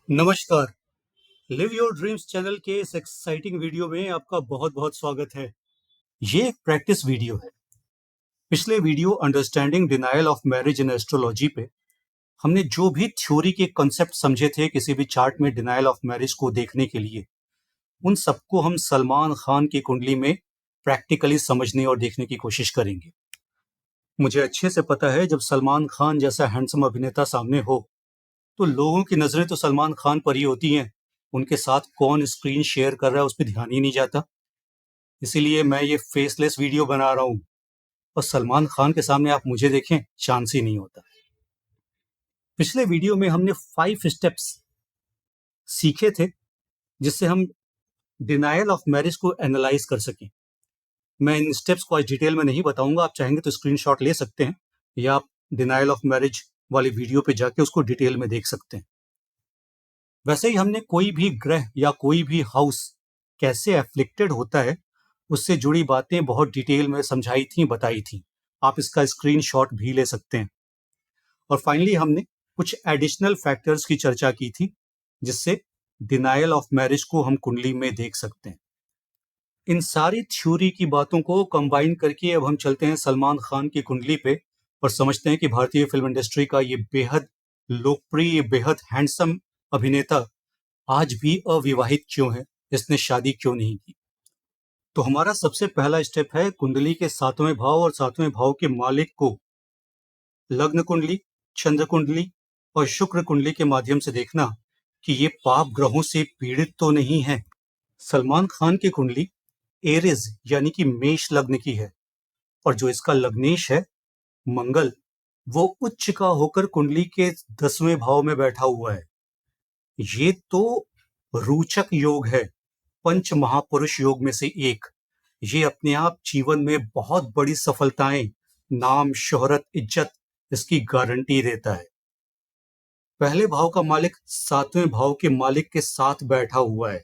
नमस्कार। Live your dreams channel के इस एक्साइटिंग वीडियो में आपका बहुत बहुत स्वागत है। ये एक प्रैक्टिस वीडियो है। पिछले video understanding denial of marriage in astrology पे हमने जो भी थ्योरी के कॉन्सेप्ट समझे थे किसी भी चार्ट में डिनायल ऑफ मैरिज को देखने के लिए, उन सबको हम सलमान खान की कुंडली में प्रैक्टिकली समझने और देखने की कोशिश करेंगे। मुझे अच्छे से पता है, जब सलमान खान जैसा हैंडसम अभिनेता सामने हो तो लोगों की नजरें तो सलमान खान पर ही होती हैं। उनके साथ कौन स्क्रीन शेयर कर रहा है उस पर ध्यान ही नहीं जाता। इसीलिए मैं ये फेसलेस वीडियो बना रहा हूं, और सलमान खान के सामने आप मुझे देखें, चांस ही नहीं होता। पिछले वीडियो में हमने 5 स्टेप्स सीखे थे जिससे हम डिनायल ऑफ मैरिज को एनालाइज कर सकें। मैं इन स्टेप्स को आज डिटेल में नहीं बताऊंगा, आप चाहेंगे तो स्क्रीनशॉट ले सकते हैं या आप डिनायल ऑफ मैरिज वाली वीडियो पे जाके उसको डिटेल में देख सकते हैं। वैसे ही हमने कोई भी ग्रह या कोई भी हाउस कैसे एफ्लिक्टेड होता है उससे जुड़ी बातें बहुत डिटेल में समझाई थी, बताई थी। आप इसका स्क्रीनशॉट भी ले सकते हैं। और फाइनली हमने कुछ एडिशनल फैक्टर्स की चर्चा की थी जिससे डिनायल ऑफ मैरिज को हम कुंडली में देख सकते हैं। इन सारी थ्योरी की बातों को कंबाइन करके अब हम चलते हैं सलमान खान की कुंडली पे और समझते हैं कि भारतीय फिल्म इंडस्ट्री का ये बेहद लोकप्रिय, बेहद हैंडसम अभिनेता आज भी अविवाहित क्यों है, इसने शादी क्यों नहीं की। तो हमारा सबसे पहला स्टेप है कुंडली के 7वें भाव और 7वें भाव के मालिक को लग्न कुंडली, चंद्र कुंडली और शुक्र कुंडली के माध्यम से देखना कि ये पाप ग्रहों से पीड़ित तो नहीं है। सलमान खान की कुंडली एरिज यानी कि मेष लग्न की है, और जो इसका लग्नेश है मंगल, वो उच्च का होकर कुंडली के 10वें भाव में बैठा हुआ है। ये तो रोचक योग है, पंच महापुरुष योग में से एक। ये अपने आप जीवन में बहुत बड़ी सफलताएं, नाम, शोहरत, इज्जत, इसकी गारंटी देता है। पहले भाव का मालिक 7वें भाव के मालिक के साथ बैठा हुआ है,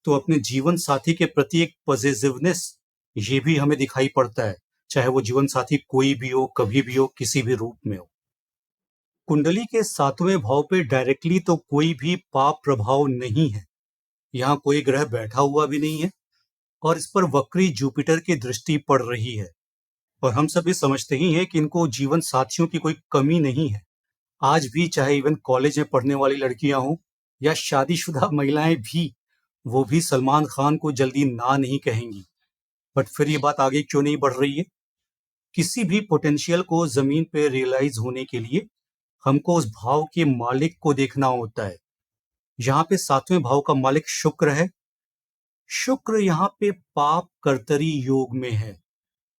तो अपने जीवन साथी के प्रति एक पॉजिटिवनेस ये भी हमें दिखाई पड़ता है, चाहे वो जीवन साथी कोई भी हो, कभी भी हो, किसी भी रूप में हो। कुंडली के 7वें भाव पे डायरेक्टली तो कोई भी पाप प्रभाव नहीं है, यहाँ कोई ग्रह बैठा हुआ भी नहीं है, और इस पर वक्री जुपिटर की दृष्टि पड़ रही है। और हम सभी समझते ही हैं कि इनको जीवन साथियों की कोई कमी नहीं है। आज भी चाहे इवन कॉलेज में पढ़ने वाली लड़कियां हों या शादीशुदा महिलाएं भी, वो भी सलमान खान को जल्दी ना नहीं कहेंगी। बट फिर ये बात आगे क्यों नहीं बढ़ रही है? किसी भी पोटेंशियल को जमीन पे रियलाइज होने के लिए हमको उस भाव के मालिक को देखना होता है। यहाँ पे 7वें भाव का मालिक शुक्र है। शुक्र यहाँ पे पाप कर्तरी योग में है,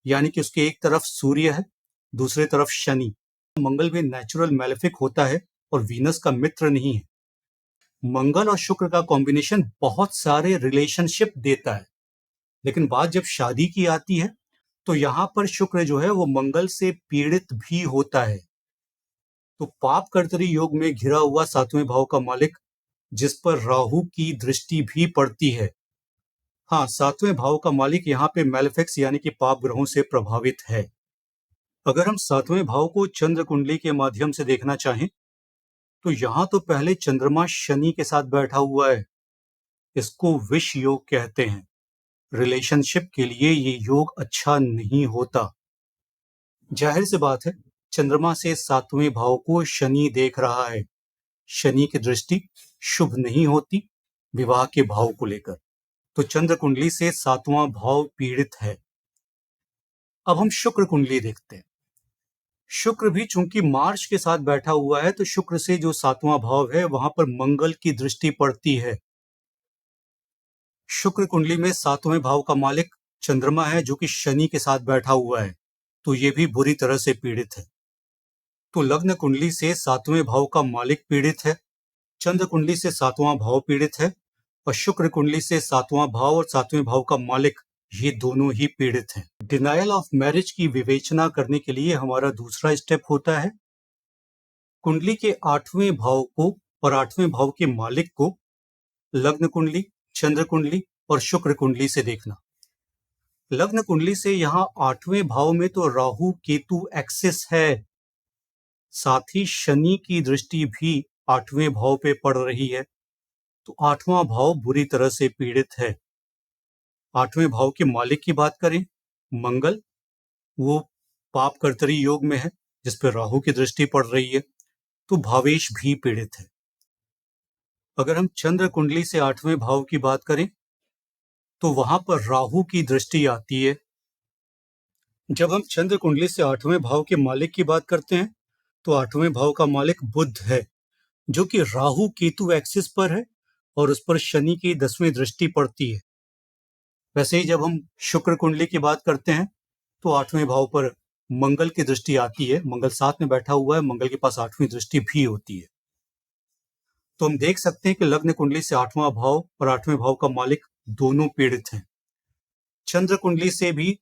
यानी कि उसके एक तरफ सूर्य है, दूसरे तरफ शनि। मंगल भी नेचुरल मैलेफिक होता है और वीनस का मित्र नहीं है। मंगल और शुक्र का कॉम्बिनेशन बहुत सारे रिलेशनशिप देता है, लेकिन बात जब शादी की आती है तो यहां पर शुक्र जो है वो मंगल से पीड़ित भी होता है। तो पाप कर्तरी योग में घिरा हुआ 7वें भाव का मालिक, जिस पर राहु की दृष्टि भी पड़ती है। हाँ, 7वें भाव का मालिक यहाँ पे मैलेफिक्स यानी कि पाप ग्रहों से प्रभावित है। अगर हम 7वें भाव को चंद्र कुंडली के माध्यम से देखना चाहें तो यहां तो पहले चंद्रमा शनि के साथ बैठा हुआ है। इसको विष योग कहते हैं। रिलेशनशिप के लिए ये योग अच्छा नहीं होता। जाहिर सी बात है, चंद्रमा से 7वें भाव को शनि देख रहा है। शनि की दृष्टि शुभ नहीं होती विवाह के भाव को लेकर, तो चंद्र कुंडली से 7वां भाव पीड़ित है। अब हम शुक्र कुंडली देखते हैं। शुक्र भी चूंकि मार्च के साथ बैठा हुआ है, तो शुक्र से जो 7वां भाव है वहां पर मंगल की दृष्टि पड़ती है। शुक्र कुंडली में 7वें भाव का मालिक चंद्रमा है जो कि शनि के साथ बैठा हुआ है, तो ये भी बुरी तरह से पीड़ित है। तो लग्न कुंडली से 7वें भाव का मालिक पीड़ित है, चंद्र कुंडली से 7वां भाव पीड़ित है, और शुक्र कुंडली से 7वां भाव और 7वें भाव का मालिक, ये दोनों ही पीड़ित हैं। डिनायल ऑफ मैरिज की विवेचना करने के लिए हमारा दूसरा स्टेप होता है कुंडली के 8वें भाव को और 8वें भाव के मालिक को लग्न कुंडली, चंद्र कुंडली और शुक्र कुंडली से देखना। लग्न कुंडली से यहाँ 8वें भाव में तो राहु केतु एक्सिस है, साथ ही शनि की दृष्टि भी 8वें भाव पे पड़ रही है, तो 8वां भाव बुरी तरह से पीड़ित है। 8वें भाव के मालिक की बात करें, मंगल, वो पाप कर्तरी योग में है, जिस पर राहु की दृष्टि पड़ रही है, तो भावेश भी पीड़ित है। अगर हम चंद्र कुंडली से 8वें भाव की बात करें, तो वहां पर राहु की दृष्टि आती है। जब हम चंद्र कुंडली से 8वें भाव के मालिक की बात करते हैं, तो 8वें भाव का मालिक बुध है, जो कि राहु केतु एक्सिस पर है और उस पर शनि की 10वीं दृष्टि पड़ती है। वैसे ही जब हम शुक्र कुंडली की बात करते हैं, तो 8वें भाव पर मंगल की दृष्टि आती है। मंगल साथ में बैठा हुआ है, मंगल के पास 8वीं दृष्टि भी होती है। तो हम देख सकते हैं कि लग्न कुंडली से 8वां भाव और 8वें भाव का मालिक दोनों पीड़ित हैं। चंद्र कुंडली से भी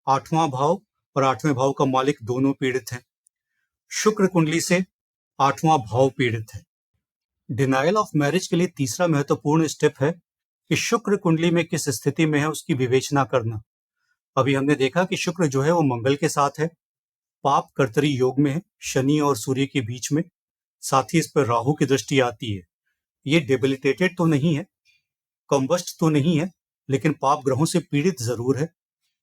8वां भाव और 8वें भाव का मालिक दोनों पीड़ित हैं। शुक्र कुंडली से 8वां भाव पीड़ित है। डिनायल ऑफ मैरिज के लिए तीसरा महत्वपूर्ण स्टेप है कि शुक्र कुंडली में किस स्थिति में है उसकी विवेचना करना। अभी हमने देखा कि शुक्र जो है वो मंगल के साथ है, पाप कर्तरी योग में है, शनि और सूर्य के बीच में, साथ ही इस पर राहु की दृष्टि आती है। ये डेबिलिटेटेड तो नहीं है, कंबस्ट तो नहीं है, लेकिन पाप ग्रहों से पीड़ित जरूर है,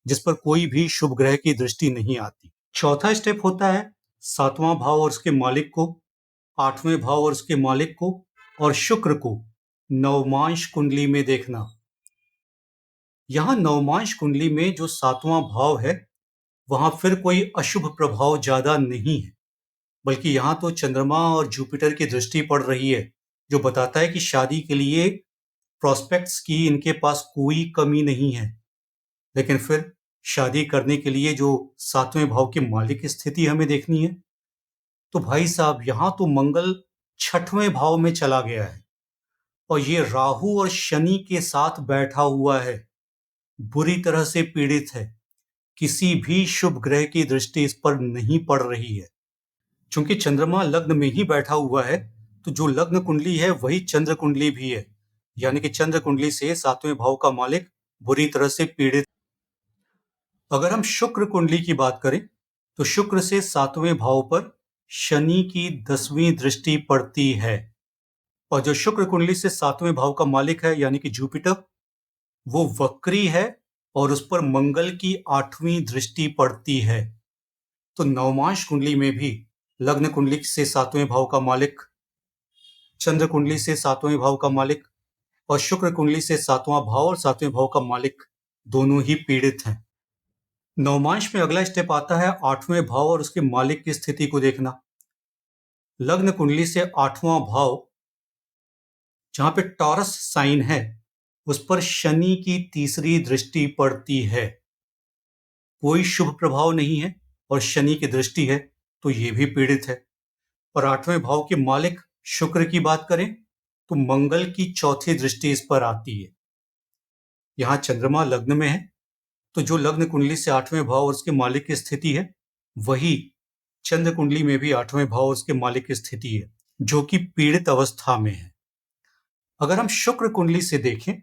जिस पर कोई भी शुभ ग्रह की दृष्टि नहीं आती। चौथा स्टेप होता है 7वां भाव और उसके मालिक को, 8वें भाव और उसके मालिक को और शुक्र को नवमांश कुंडली में देखना। यहां नवमांश कुंडली में जो 7वां भाव है, वहां फिर कोई अशुभ प्रभाव ज्यादा नहीं है, बल्कि यहां तो चंद्रमा और जुपिटर की दृष्टि पड़ रही है, जो बताता है कि शादी के लिए प्रोस्पेक्ट्स की इनके पास कोई कमी नहीं है। लेकिन फिर शादी करने के लिए जो 7वें भाव के मालिक की स्थिति हमें देखनी है, तो भाई साहब यहां तो मंगल 6वें भाव में चला गया है और ये राहु और शनि के साथ बैठा हुआ है, बुरी तरह से पीड़ित है। किसी भी शुभ ग्रह की दृष्टि इस पर नहीं पड़ रही है। चूंकि चंद्रमा लग्न में ही बैठा हुआ है, तो जो लग्न कुंडली है वही चंद्र कुंडली भी है, यानी कि चंद्र कुंडली से 7वें भाव का मालिक बुरी तरह से पीड़ित। अगर हम शुक्र कुंडली की बात करें, तो शुक्र से 7वें भाव पर शनि की 10वीं दृष्टि पड़ती है और जो शुक्र कुंडली से 7वें भाव का मालिक है यानी कि जुपिटर, वो वक्री है और उस पर मंगल की 8वीं दृष्टि पड़ती है। तो नवमांश कुंडली में भी लग्न कुंडली से 7वें भाव का मालिक, चंद्र कुंडली से 7वें भाव का मालिक और शुक्र कुंडली से 7वां भाव और 7वें भाव का मालिक दोनों ही पीड़ित हैं। नवमांश में अगला स्टेप आता है 8वें भाव और उसके मालिक की स्थिति को देखना। लग्न कुंडली से 8वां भाव जहां पे टॉरस साइन है, उस पर शनि की 3री दृष्टि पड़ती है। कोई शुभ प्रभाव नहीं है और शनि की दृष्टि है, तो ये भी पीड़ित है। और 8वें भाव के मालिक शुक्र की बात करें, तो मंगल की 4थी दृष्टि इस पर आती है। यहां चंद्रमा लग्न में है, तो जो लग्न कुंडली से 8वें भाव और उसके मालिक की स्थिति है, वही चंद्र कुंडली में भी 8वें भाव और उसके मालिक की स्थिति है, जो कि पीड़ित अवस्था में है। अगर हम शुक्र कुंडली से देखें,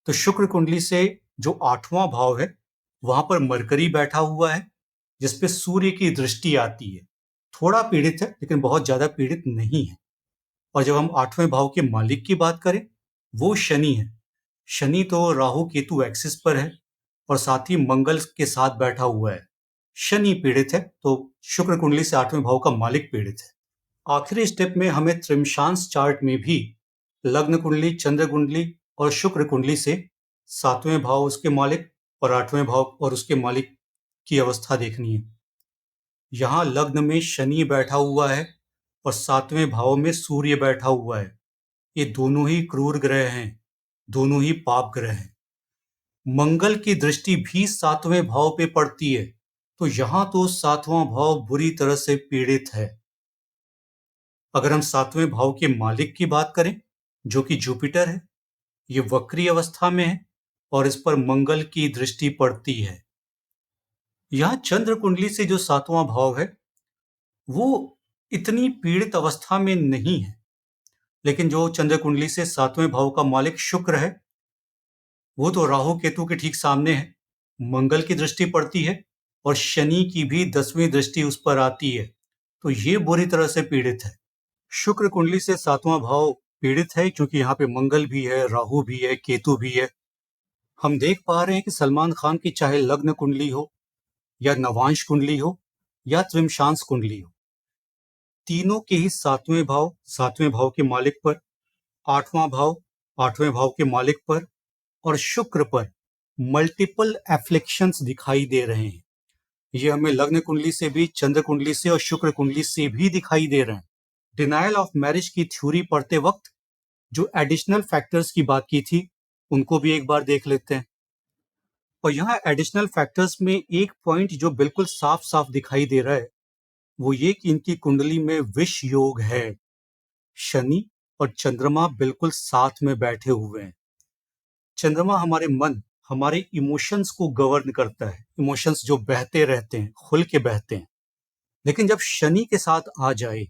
तो शुक्र कुंडली से जो 8वां भाव है, वहां पर मरकरी बैठा हुआ है, जिसपे सूर्य की दृष्टि आती है। थोड़ा पीड़ित है, लेकिन बहुत ज्यादा पीड़ित नहीं है। और जब हम 8वें भाव के मालिक की बात करें, वो शनि है। शनि तो राहु केतु एक्सिस पर है और साथ ही मंगल के साथ बैठा हुआ है। शनि पीड़ित है, तो शुक्र कुंडली से 8वें भाव का मालिक पीड़ित है। आखिरी स्टेप में हमें त्रिमशांस चार्ट में भी लग्न कुंडली, चंद्र कुंडली और शुक्र कुंडली से 7वें भाव उसके मालिक और 8वें भाव और उसके मालिक की अवस्था देखनी है। यहां लग्न में शनि बैठा हुआ है और 7वें भाव में सूर्य बैठा हुआ है। ये दोनों ही क्रूर ग्रह हैं, दोनों ही पाप ग्रह हैं। मंगल की दृष्टि भी 7वें भाव पे पड़ती है, तो यहां तो 7वां भाव बुरी तरह से पीड़ित है। अगर हम 7वें भाव के मालिक की बात करें, जो कि जुपिटर है, ये वक्री अवस्था में है और इस पर मंगल की दृष्टि पड़ती है। यहां चंद्र कुंडली से जो 7वां भाव है, वो इतनी पीड़ित अवस्था में नहीं है, लेकिन जो चंद्र कुंडली से 7वें भाव का मालिक शुक्र है, वो तो राहु केतु के ठीक सामने है। मंगल की दृष्टि पड़ती है और शनि की भी 10वीं दृष्टि उस पर आती है, तो ये बुरी तरह से पीड़ित है। शुक्र कुंडली से 7वां भाव पीड़ित है क्योंकि यहाँ पे मंगल भी है, राहु भी है, केतु भी है। हम देख पा रहे हैं कि सलमान खान की चाहे लग्न कुंडली हो या नवांश कुंडली हो या त्रिमशांस कुंडली हो, तीनों के ही 7वें भाव के मालिक पर, 8वां भाव 8वें भाव के मालिक पर और शुक्र पर मल्टीपल एफ्लिक्शंस दिखाई दे रहे हैं। ये हमें लग्न कुंडली से भी, चंद्र कुंडली से और शुक्र कुंडली से भी दिखाई दे रहे हैं। डिनायल ऑफ मैरिज की थ्योरी पढ़ते वक्त जो एडिशनल फैक्टर्स की बात की थी उनको भी एक बार देख लेते हैं। और यहाँ एडिशनल फैक्टर्स में एक पॉइंट जो बिल्कुल साफ साफ दिखाई दे रहा है वो ये कि इनकी कुंडली में विष योग है। शनि और चंद्रमा बिल्कुल साथ में बैठे हुए हैं। चंद्रमा हमारे मन, हमारे इमोशंस को गवर्न करता है। इमोशंस जो बहते रहते हैं, खुल के बहते हैं। लेकिन जब शनि के साथ आ जाए,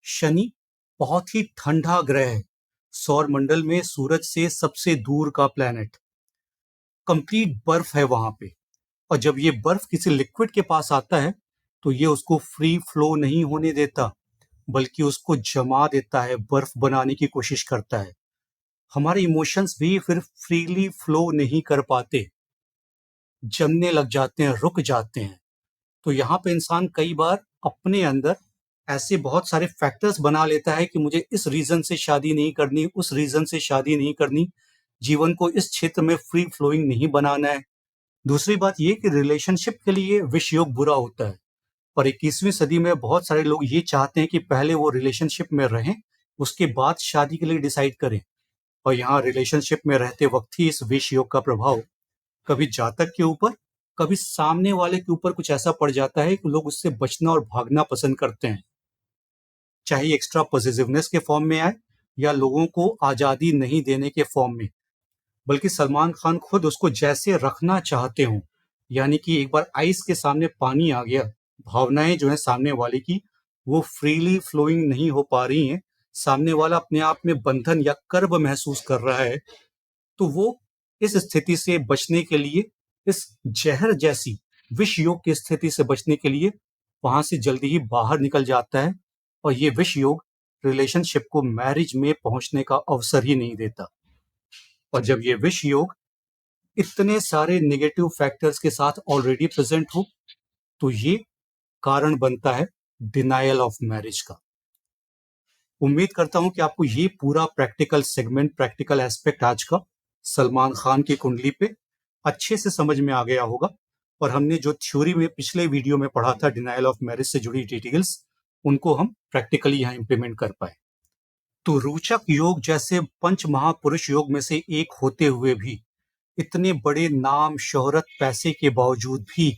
शनि बहुत ही ठंडा ग्रह है, सौर मंडल में सूरज से सबसे दूर का प्लैनेट, कंप्लीट बर्फ है वहां पे। और जब ये बर्फ किसी लिक्विड के पास आता है तो ये उसको फ्री फ्लो नहीं होने देता, बल्कि उसको जमा देता है, बर्फ बनाने की कोशिश करता है। हमारे इमोशंस भी फिर फ्रीली फ्लो नहीं कर पाते, जमने लग जाते हैं, रुक जाते हैं। तो यहाँ पे इंसान कई बार अपने अंदर ऐसे बहुत सारे फैक्टर्स बना लेता है कि मुझे इस रीजन से शादी नहीं करनी, उस रीजन से शादी नहीं करनी, जीवन को इस क्षेत्र में फ्री फ्लोइंग नहीं बनाना है। दूसरी बात ये कि रिलेशनशिप के लिए विष योग बुरा होता है, और 21वीं सदी में बहुत सारे लोग ये चाहते हैं कि पहले वो रिलेशनशिप में रहें, उसके बाद शादी के लिए डिसाइड करें। और यहाँ रिलेशनशिप में रहते वक्त ही इस विष योग का प्रभाव कभी जातक के ऊपर, कभी सामने वाले के ऊपर कुछ ऐसा पड़ जाता है कि लोग उससे बचना और भागना पसंद करते हैं, चाहे एक्स्ट्रा पॉजिटिवनेस के फॉर्म में आए या लोगों को आजादी नहीं देने के फॉर्म में। बल्कि सलमान खान खुद उसको जैसे रखना चाहते हो, यानी कि एक बार आइस के सामने पानी आ गया, भावनाएं जो है सामने वाले की वो फ्रीली फ्लोइंग नहीं हो पा रही हैं, सामने वाला अपने आप में बंधन या कर्ब महसूस कर रहा है, तो वो इस स्थिति से बचने के लिए, इस जहर जैसी विष योग की स्थिति से बचने के लिए वहां से जल्दी ही बाहर निकल जाता है। और ये विष योग रिलेशनशिप को मैरिज में पहुंचने का अवसर ही नहीं देता। और जब ये विष योग इतने सारे नेगेटिव फैक्टर्स के साथ ऑलरेडी प्रेजेंट हो तो ये कारण बनता है डिनायल ऑफ मैरिज का। उम्मीद करता हूं कि आपको ये पूरा प्रैक्टिकल सेगमेंट, प्रैक्टिकल एस्पेक्ट आज का सलमान खान की कुंडली पे अच्छे से समझ में आ गया होगा। और हमने जो थ्योरी में पिछले वीडियो में पढ़ा था डिनायल ऑफ मैरिज से जुड़ी डिटेल्स, उनको हम प्रैक्टिकली यहाँ इंप्लीमेंट कर पाए। तो रोचक योग जैसे पंच महापुरुष योग में से एक होते हुए भी, इतने बड़े नाम, शोहरत, पैसे के बावजूद भी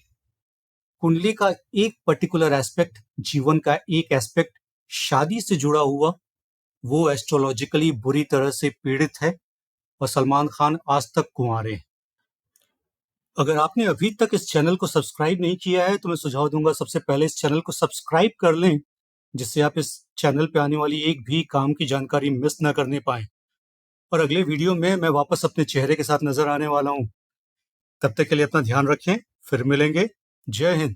कुंडली का एक पर्टिकुलर एस्पेक्ट, जीवन का एक एस्पेक्ट शादी से जुड़ा हुआ, वो एस्ट्रोलॉजिकली बुरी तरह से पीड़ित है और सलमान खान आज तक कुंवारे हैं। अगर आपने अभी तक इस चैनल को सब्सक्राइब नहीं किया है तो मैं सुझाव दूंगा सबसे पहले इस चैनल को सब्सक्राइब कर लें, जिससे आप इस चैनल पे आने वाली एक भी काम की जानकारी मिस ना करने पाए। और अगले वीडियो में मैं वापस अपने चेहरे के साथ नजर आने वाला हूं। तब तक के लिए अपना ध्यान रखें, फिर मिलेंगे। जय हिंद।